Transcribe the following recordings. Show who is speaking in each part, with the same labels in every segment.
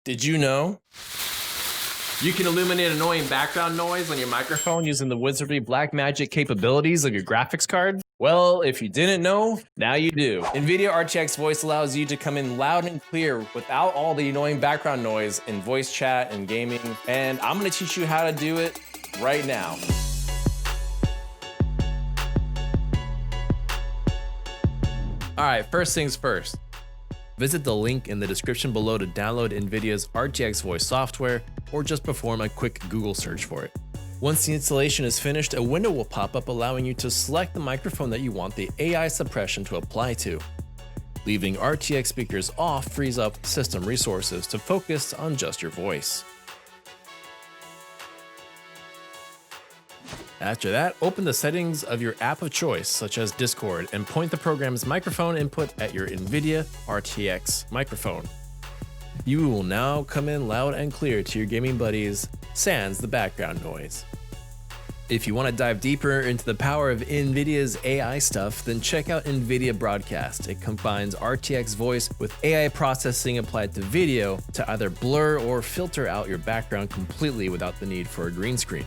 Speaker 1: Did you know you can eliminate annoying background noise on your microphone using the wizardry black magic capabilities of your graphics card? Well, if you didn't know, now you do. Nvidia RTX Voice allows you to come in loud and clear without all the annoying background noise in voice chat and gaming, and I'm gonna teach you how to do it right now. All right, first things first. Visit the link in the description below to download Nvidia's RTX Voice software, or just perform a quick Google search for it. Once the installation is finished, a window will pop up allowing you to select the microphone that you want the AI suppression to apply to. Leaving RTX speakers off frees up system resources to focus on just your voice. After that, open the settings of your app of choice, such as Discord, and point the program's microphone input at your Nvidia RTX microphone. You will now come in loud and clear to your gaming buddies, sans the background noise. If you want to dive deeper into the power of Nvidia's AI stuff, then check out Nvidia Broadcast. It combines RTX Voice with AI processing applied to video to either blur or filter out your background completely without the need for a green screen.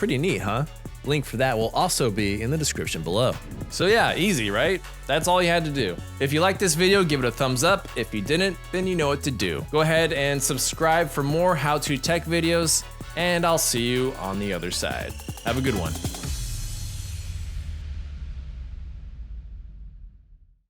Speaker 1: Pretty neat, huh? Link for that will also be in the description below. So yeah, easy, right? That's all you had to do. If you liked this video, give it a thumbs up. If you didn't, then you know what to do. Go ahead and subscribe for more how-to tech videos, and I'll see you on the other side. Have a good one.